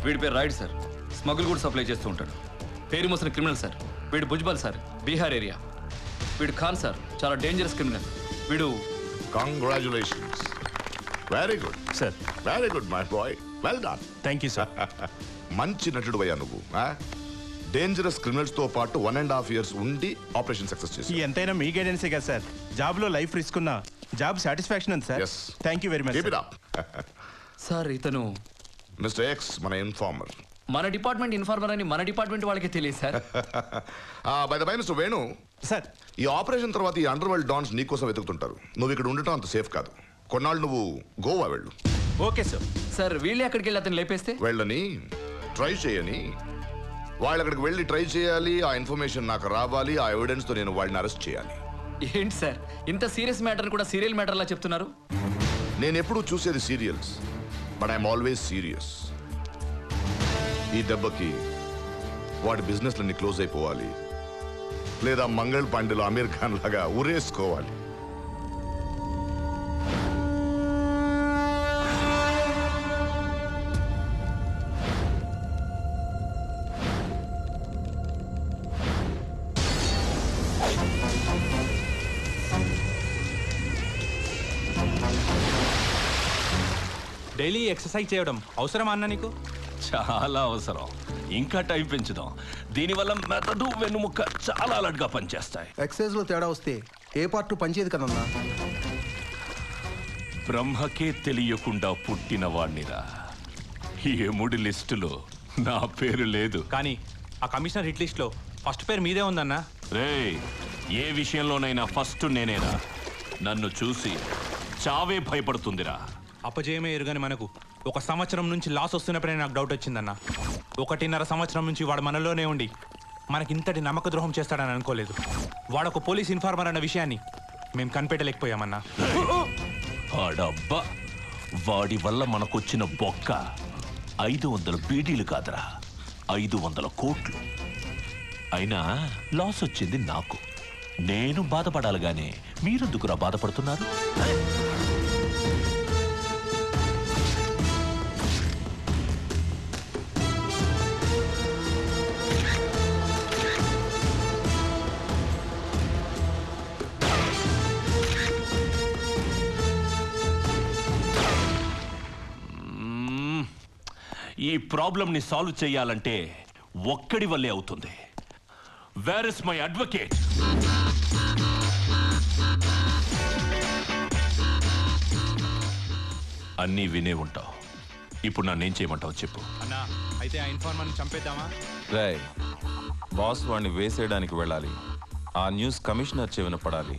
వీడి పేరు Rayudu sir. Smuggle కూడా సప్లై చేస్తూ ఉంటాడు. పేరు మోసిన క్రిమినల్ సార్. వీడు భుజ్బల్ సార్, బీహార్ ఏరియా. వీడు ఖాన్ సార్, చాలా డేంజరస్ క్రిమినల్. వీడు congratulations. Very good sir. Very good my boy, well done. Thank you sir. మంచి నటుడు అయ్యా నువ్వు. డేంజరస్ క్రిమినల్స్ తో పాటు 1.5 years ఉండి ఆపరేషన్ సక్సెస్ చేసి. ఎంతైనా మీ గైడెన్సే కదా సార్. జాబ్ లో లైఫ్ రిస్క్ ఉన్నా జాబ్ సాటిస్ఫాక్షన్ ఉంది sir. Yes. Thank you very much. Sir ఇతను మిస్టర్ ఎక్స్ మన ఇన్ఫార్మర్. మన డిపార్ట్మెంట్ ఇన్ఫార్మర్ అని మన డిపార్ట్మెంట్ వాళ్ళకి తెలియదు sir. By the by mister Venu, sir ఈ ఆపరేషన్ తర్వాత ఈ అండర్ వరల్డ్ డాన్స్ నీకోసం వెతుకుతుంటారు. నువ్వు ఇక్కడ ఉండటం అంత సేఫ్ కాదు. కొన్నాళ్ళు నువ్వు గోవా వెళ్ళు. Okay sir. సార్ వీళ్ళే అక్కడికి వెళ్ళి అతను లేపేస్తే? వెళ్ళని ట్రై చేయని, వాళ్ళు అక్కడికి వెళ్ళి ట్రై చేయాలి. ఆ ఇన్ఫర్మేషన్ నాకు రావాలి. ఆ ఎవిడెన్స్ తో నేను వాళ్ళని అరెస్ట్ చేయాలి. ఏంటి సార్ ఇంత సీరియస్ మ్యాటర్ కూడా సీరియల్ మ్యాటర్ లా చెప్తున్నారు? నేను ఎప్పుడూ చూసేది serials, but I'm always serious. ఈ దెబ్బకి వాడి బిజినెస్లన్నీ క్లోజ్ అయిపోవాలి, లేదా మంగళ్ పాండేలో అమీర్ ఖాన్ లాగా ఉరేసుకోవాలి. డైలీ ఎక్సర్సైజ్ చేయడం అవసరం అన్న నీకు? చాలా అవసరం. ఇంకా టైం పెంచుదాం. దీనివల్ల మెదడు వెన్నుముక్క చాలా అలర్ట్గా పనిచేస్తాయి. ఎక్సైజ్ లో తేడా వస్తే ఏ పార్ట్ పనిచేయదు కదన్నా. బ్రహ్మకే తెలియకుండా పుట్టిన వాణ్ణిరా. యముడి లిస్టులో నా పేరు లేదు. కానీ ఆ కమిషనర్ హిట్ లిస్ట్ లో ఫస్ట్ పేరు మీదే ఉందన్నా. రేయ్, ఏ విషయంలోనైనా ఫస్ట్ నేనేరా. నన్ను చూసి చావే భయపడుతుందిరా. అపజయమే ఎరుగని మనకు 1 సంవత్సరం నుంచి లాస్ వస్తున్నప్పుడే నాకు డౌట్ వచ్చిందన్న. 1.5 సంవత్సరం నుంచి వాడు మనలోనే ఉండి మనకి ఇంతటి నమ్మక ద్రోహం చేస్తాడని అనుకోలేదు. వాడొక పోలీస్ ఇన్ఫార్మర్ అన్న విషయాన్ని మేము కనిపెట్టలేకపోయామన్నా. ఆడబ్బా, వాడి వల్ల మనకొచ్చిన బొక్క 500 బీడీలు కాదురా, 500 కోట్లు. అయినా లాస్ వచ్చింది నాకు. నేను బాధపడాలి గానీ మీరెందుకురా బాధపడుతున్నారు? ఈ ప్రాబ్లంని సాల్వ్ చేయాలంటే ఒక్కడి వల్లే అవుతుంది. Where is my advocate? అన్నీ వినే ఉంటావు. ఇప్పుడు నన్నేం చేయమంటావు చెప్పు. అన్నా, అయితే ఆ ఇన్ఫార్మర్ని చంపేద్దామా? రాయ్, బాస్ వాడిని వేసేయడానికి వెళ్ళాలి. ఆ న్యూస్ కమిషనర్ చెవిన పడాలి.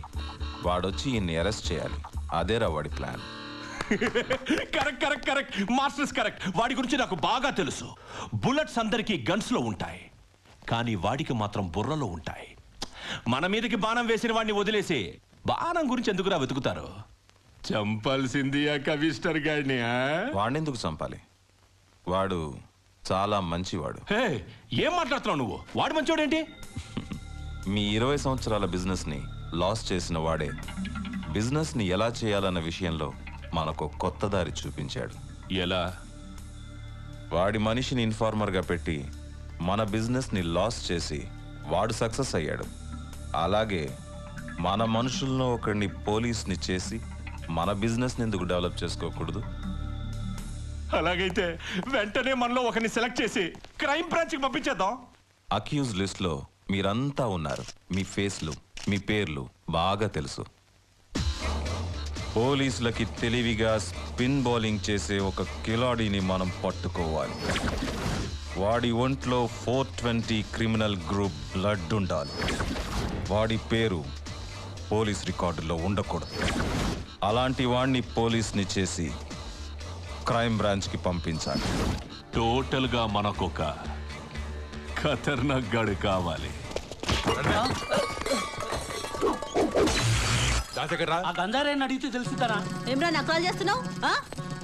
వాడొచ్చి ఈయన్ని అరెస్ట్ చేయాలి. అదేరా వాడి plan. Correct correct correct masters correct. వాడి గురించి నాకు బాగా తెలుసు. బుల్లెట్స్ అందరికీ గన్స్ లో ఉంటాయి, కానీ వాడికి మాత్రం బుర్రలో ఉంటాయి. మన మీదకి బాణం వేసిన వాడిని వదిలేసి బాణం గురించి ఎందుకురా వెతుకుతారు? చంపాల్సింది ఆ కమిషనర్ గాడిని. వాడినెందుకు చంపాలి? వాడు చాలా మంచివాడు. హే, ఏం మాట్లాడుతున్నావు నువ్వు? వాడు మంచోడేంటి? మీ 20 సంవత్సరాల బిజినెస్ ని లాస్ చేసిన వాడే బిజినెస్ ని ఎలా చేయాలన్న విషయంలో మనకు కొత్త దారి చూపించాడు. ఎలా? వాడి మనిషిని ఇన్ఫార్మర్ గా పెట్టి మన బిజినెస్ ని లాస్ చేసి వాడు సక్సెస్ అయ్యాడు. అలాగే మన మనుషుల్లో ఒకరిని పోలీస్ని చేసి మన బిజినెస్ ని ఎందుకు డెవలప్ చేసుకోకూడదు? అలాగైతే వెంటనే మనలో ఒకరిని సెలెక్ట్ చేసి క్రైమ్ బ్రాంచ్కి పంపించేద్దాం. అక్యూజ్ లిస్ట్ లో మీరంతా ఉన్నారు. మీ ఫేస్లు, మీ పేర్లు బాగా తెలుసు. పోలీసులకి తెలివిగా స్పిన్ బౌలింగ్ చేసే ఒక కిలాడీని మనం పట్టుకోవాలి. వాడి ఒంట్లో 420 క్రిమినల్ గ్రూప్ బ్లడ్ ఉండాలి. వాడి పేరు పోలీస్ రికార్డులో ఉండకూడదు. అలాంటి వాడిని పోలీస్ని చేసి క్రైమ్ బ్రాంచ్కి పంపించాలి. టోటల్గా మనకొక ఖతర్నాక్ గాడు కావాలి. ఆ గంజారాయని అడిగితే తెలుసుతారా? ఏమ్రా నకరాలు చేస్తున్నావు?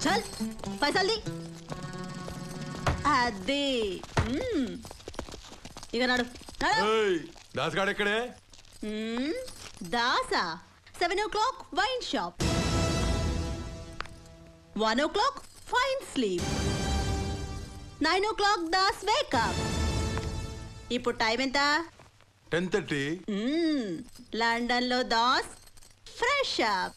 చల్ పైసల్ది. అదే ఇక నడు. దాసగాడెక్కడే? దాసా 7 o'clock wine shop, 1 o'clock fine sleep, 9 o'clock Das wake up. ఇప్పుడు టైం ఎంత? 10:30. లండన్ లో దాస్ ఫ్రెష్ అప్.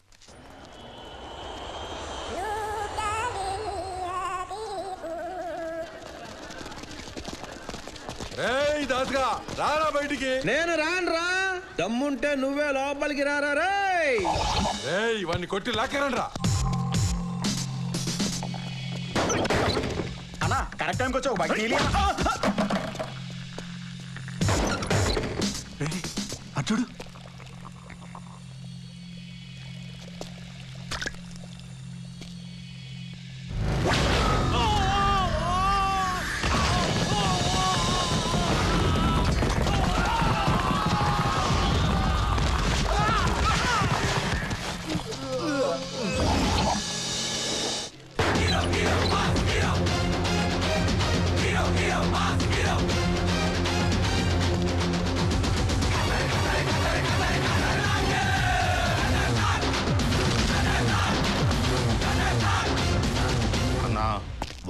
రేయ్ దాస్గా రారా బయటికి. నేను రాను రా, దమ్ముంటే నువ్వే లోపలికి రారా రేయ్. రేయ్ వాడిని కొట్టి లాక్కేరండి రా. అన్నా కరెక్ట్ టైంకి వచ్చావు బయట అచ్చుడు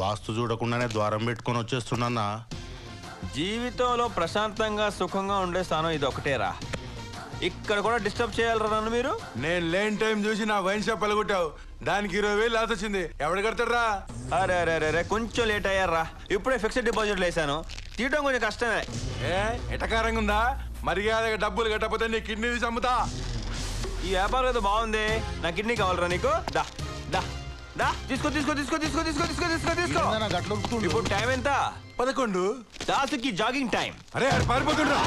వాస్తు చూడకుండానే ద్వారం పెట్టుకొని వచ్చేస్తున్నా. జీవితంలో ప్రశాంతంగా సుఖంగా ఉండే స్థానం ఇది ఒకటేరా. ఇక్కడ కూడా డిస్టర్బ్ చేయాలరా నన్ను మీరు? నేను లేని టైం చూసి నా వైన్ షాప్ పలగొట్టావు, దానికి 20,000 లాస్ వచ్చింది. ఎవడు కడతాడ్రా? అరే అరే అరే కొంచెం లేట్ అయ్యారా. ఇప్పుడే ఫిక్స్డ్ డిపాజిట్లు వేసాను, తీయటం కొంచెం కష్టమే. ఎటకారంగా ఉందా? మర్యాదగా డబ్బులు కట్టకపోతే నీ కిడ్నీ తీసి అమ్ముతా. ఈ వ్యాపారం ఏదో బాగుంది, నా కిడ్నీ కావాలరా నీకు? దా దా దా తీసుకో తీసుకో తీసుకో తీసుకో తీసుకో తీసుకో తీసుకో తీసుకో. ఇప్పుడు టైం ఎంత? 11. దాసుకి జాగింగ్ టైం. అరే పారిపోతుండ్రా.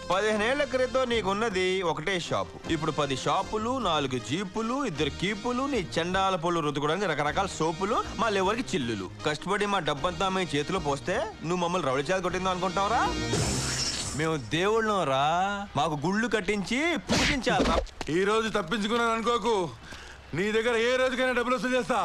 పదిహేనేళ్ల క్రితం నీకున్నది ఒకటే షాపు, ఇప్పుడు 10 షాపులు, 4 జీపులు, 2 కీపులు, నీ చెండాల పొలు రుద్దుకోవడానికి రకరకాల సోపులు, మా లెవరికి చిల్లులు. కష్టపడి మా డబ్బంతా మీ చేతిలో పోస్తే నువ్వు మమ్మల్ని రౌడీ చేత కొట్టిందో అనుకుంటావురా? మేము దేవుళ్ళం రా, మాకు గుళ్ళు కట్టించి పూజించాలరా. ఈ రోజు తప్పించుకున్నాను అనుకోకు, నీ దగ్గర ఏ రోజుకైనా డబ్బులు వసూలు చేస్తా.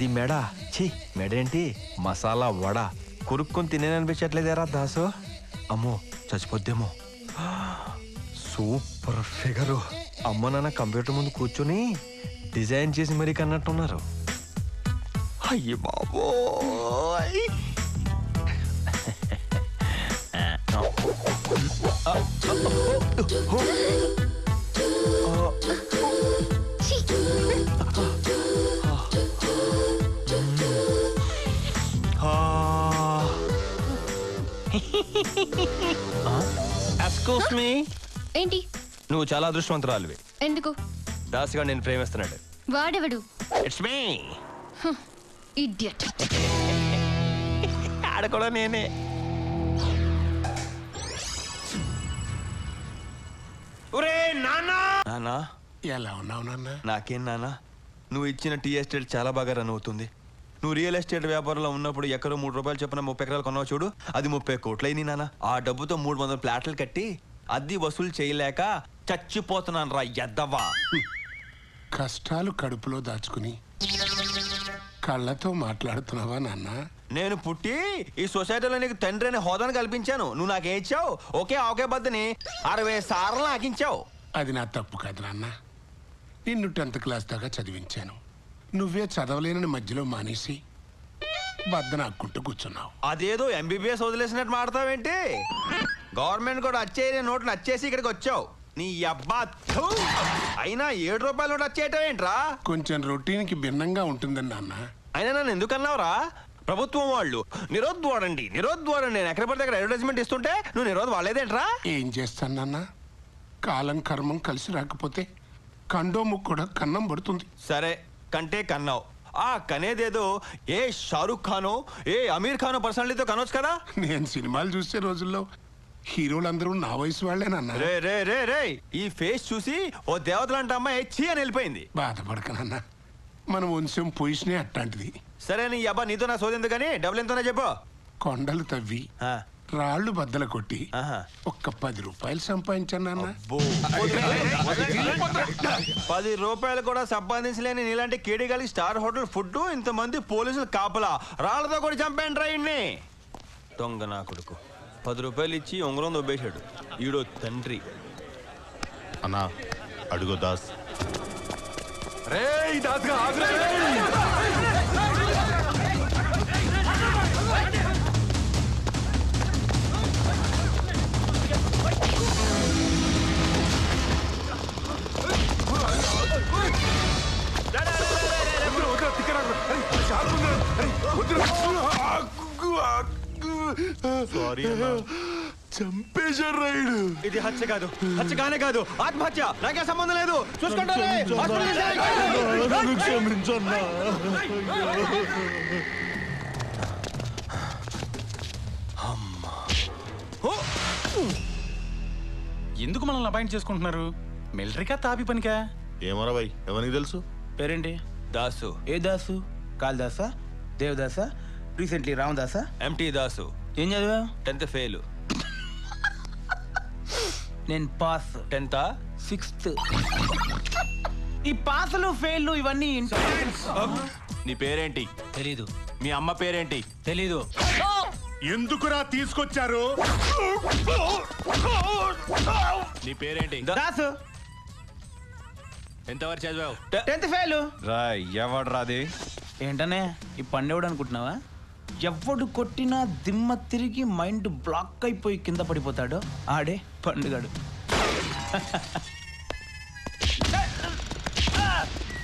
అది మెడ. ఛీ, మెడేంటి మసాలా వడ. కొరుక్కొని తినేననిపించట్లేదేరా దాసు. అమ్మో చచ్చిపోద్దేమో. Super figure. అమ్మ నాన్న కంప్యూటర్ ముందు కూర్చొని డిజైన్ చేసి మరీ కన్నట్టున్నారు. అయ్యి బాబోయ్. Excuse me. ఏంటి? నువ్వు చాలా అదృష్టవంతురాలివి. ఎందుకు? దాసుగా నేను ప్రేమిస్తున్నాడు. వాడెవడు? It's me. ఇడియట్. ఆడ కూడా నేనే. ఒరే నాన్నా. నాన్నా ఎలా ఉన్నావు నాన్న? నాకేం నాన్నా, నువ్వు ఇచ్చిన టీ ఎస్టేట్ చాలా బాగా రన్ అవుతుంది. నువ్వు రియల్ ఎస్టేట్ వ్యాపారంలో ఉన్నప్పుడు ఎక్కడో 3 రూపాయలు చెప్పిన 30 ఎకరాలు కొన్నావు చూడు, అది 30 కోట్లయింది నాన్న. ఆ డబ్బుతో 300 ఫ్లాట్లు కట్టి అద్దె వసూలు చేయలేక చచ్చిపోతున్నాను రా ఎద్దవా. కష్టాలు కడుపులో దాచుకుని కళ్ళతో మాట్లాడుతున్నావా నాన్న? నేను పుట్టి ఈ సొసైటీలో నీకు తండ్రి అనే హోదాను కల్పించాను. నువ్వు నాకేం ఇచ్చావు? ఒకే బద్దని 60 సార్లు నాకించావు. అది నా తప్పు కాదు నాన్న. నిన్ను 10th క్లాస్ దాకా చదివించాను. నువ్వే చదవలేనని మధ్యలో మానేసి బద్దన ఆక్కుంటూ కూర్చున్నావు. అదేదో ఎంబీబీఎస్ వదిలేసినట్టు మాడతావేంటి? గవర్నమెంట్ కూడా వచ్చేయని నోట్లు వచ్చేసి ఇక్కడికి వచ్చావు. నీ అబ్బా థూ. అయినా 7 రూపాయల నోట్లు వచ్చేయటం ఏంట్రా? కొంచెం రొటీన్కి భిన్నంగా ఉంటుందని నాన్న. అయినా నన్ను ఎందుకన్నావురా? ప్రభుత్వం వాళ్ళు నిరోధ్ వాడండి నేను ఎక్కడ పడితే అక్కడ అడ్వర్టైజ్మెంట్ ఇస్తుంటే నువ్వు నిరోధ్ వాడలేదేంట్రా? ఏం చేస్తాను నాన్న? కాలం కర్మం కలిసి రాకపోతే కండోము కూడా కన్నం పడుతుంది. సరే కంటే కన్నావు. ఆ కనేదేదో ఏ షారుఖ్ ఖానో ఏ అమీర్ ఖానో పర్సనాలిటీతో కనొచ్చు కదా. నేను సినిమాలు చూసే రోజుల్లో హీరోలందరూ నా వయసు వాళ్ళేనన్నా. రే రే రే రే ఈ ఫేస్ చూసి ఓ దేవతలాంటి అమ్మాయి చీ అని వెళ్ళిపోయింది. బాధపడకనన్నా, మన వంశం పొజిషనే అట్లాంటిది. సరే నీ అబ్బా నీతో నా సోది ఎందుకని డబ్బులు ఎంతోనే చెప్పు. కొండలు తవ్వి రాళ్ళు బద్దలు కొట్టి ఒక్క 10 రూపాయలు సంపాదించాను నాన్న. 10 రూపాయలు కూడా సంపాదించలేని నీలాంటి కేడిగాలికి స్టార్ హోటల్ ఫుడ్, ఇంతమంది పోలీసులు కాపలా, రాళ్లతో కూడా చంపేండి రాయిని. దొంగ నా కొడుకు 10 రూపాయలు ఇచ్చి ఉంగరం దొబ్బేశాడు. ఈడో తండ్రి. అన్నా అడుగో దాస్. రే దాస్గా ఆగ్రా. చంపేశాడు రైడు. ఇది హత్య కాదు, హత్య కానే కాదు, ఆత్మహత్య. నాకే సంబంధం లేదు. చూసుకుంటాను. ఎందుకు మనల్ని అపాయింట్ చేసుకుంటున్నారు? మిలిటరీకా తాపి పనికా? ఏమోరా భయ్, ఎవరికి తెలుసు? పేరేంటి? దాసు. ఏ దాసు? కాళిదాసా, దేవదాసా, రీసెంట్లీ రామదాసా? ఎంటీ దాసు. ఏం చదివా? 10th fail. నేను పాస్. 10th 6th. ఈ పాసులు ఫెయిల్ ఇవన్నీ నీ పేరేంటి? తెలీదు. మీ అమ్మ పేరేంటి? తెలీదు. ఎందుకురా తీసుకొచ్చారు? నీ పేరేంటి? దాసు. ఎంతవరకు చదివావు? 10th fail. రా ఎవడు రాది? ఏంటనే ఈ పండేవాడు అనుకుంటున్నావా? ఎవడు కొట్టినా దిమ్మ తిరిగి మైండ్ బ్లాక్ అయిపోయి కింద పడిపోతాడో ఆడే పండుగాడు.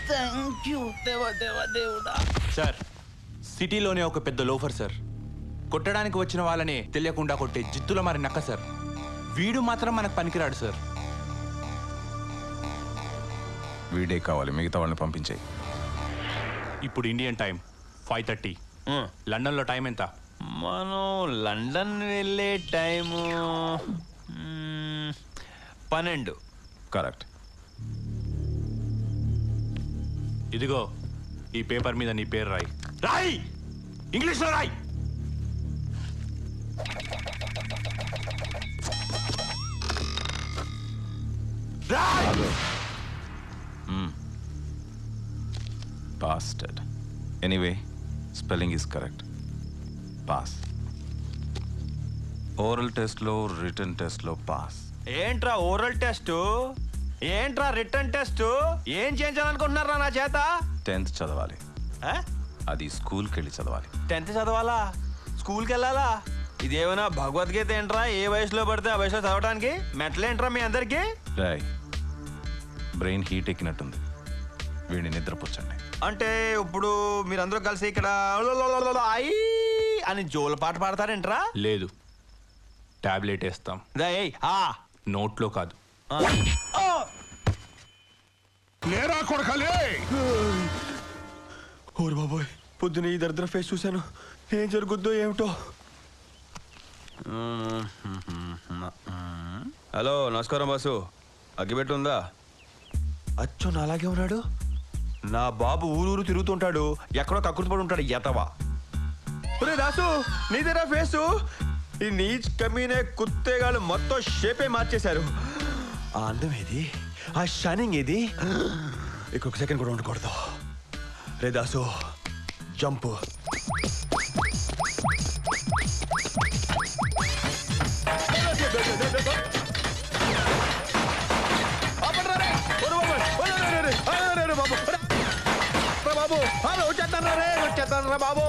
థ్యాంక్ యూ దేవుడా. సార్, సిటీలోనే ఒక పెద్ద లోఫర్ సార్. కొట్టడానికి వచ్చిన వాళ్ళని తెలియకుండా కొట్టే జిత్తుల మరి నక్క సార్. వీడు మాత్రం మనకు పనికిరాడు సార్. వీడే కావాలి, మిగతా వాళ్ళని పంపించేయి. ఇప్పుడు ఇండియన్ టైం 5:30. లండన్లో టైం ఎంత? మనం లండన్ వెళ్ళే టైము 12. కరెక్ట్. ఇదిగో ఈ పేపర్ మీద నీ పేరు రాయి. రాయి, ఇంగ్లీష్లో రాయి. Bastard. Anyway spelling is correct. Pass. Oral టెస్ట్లో రిటర్న్ టెస్ట్లో పాస్. ఏంట్రా ఓరల్ టెస్ట్, ఏంట్రా రిటర్న్ టెస్ట్, ఏం చేయించాలనుకుంటున్నారా నా చేత? 10th చదవాలి. అది స్కూల్కి వెళ్ళి చదవాలి. 10th చదవాలా? స్కూల్కి వెళ్ళాలా? ఇదేమైనా భగవద్గీత ఏంట్రా? ఏ వయసులో పడితే ఆ వయసులో చదవడానికి? మెట్లేంట్రా మీ అందరికి? రాయ్, బ్రెయిన్ హీట్ ఎక్కినట్టుంది, వీడిని నిద్రపుచ్చండి. అంటే ఇప్పుడు మీరందరూ కలిసి ఇక్కడ ఐ అని జోల పాట పాడతారేంట్రా? లేదు, టాబ్లెట్ వేస్తాం. నోట్లో కాదు. లేరా కొడకలే. ఓరు బాబోయ్, పొద్దున ఈ దరిద్ర ఫేస్ చూశాను, ఏం జరుగుద్దో ఏమిటో. హలో, నమస్కారం బాసు. అగ్గిపెట్టి ఉందా? అచ్చో నాలాగే ఉన్నాడు. నా బాబు ఊరూరు తిరుగుతుంటాడు, ఎక్కడో కక్కుర్తి పడి ఉంటాడు ఎతవా. ఒరే దాసు, నీదేనా ఫేసు? ఈ నీచ్ కమీనే కుత్తేగాళ్ళు మొత్తం షేపే మార్చేశారు. ఆ అందం ఏది, ఆ షైనింగ్ ఏది? ఇంకొక సెకండ్ కూడా ఉండకూడదు. రే దాసు, జంప్. బాబు వచ్చేస్తాను రే, వచ్చేస్తాను రా బాబు.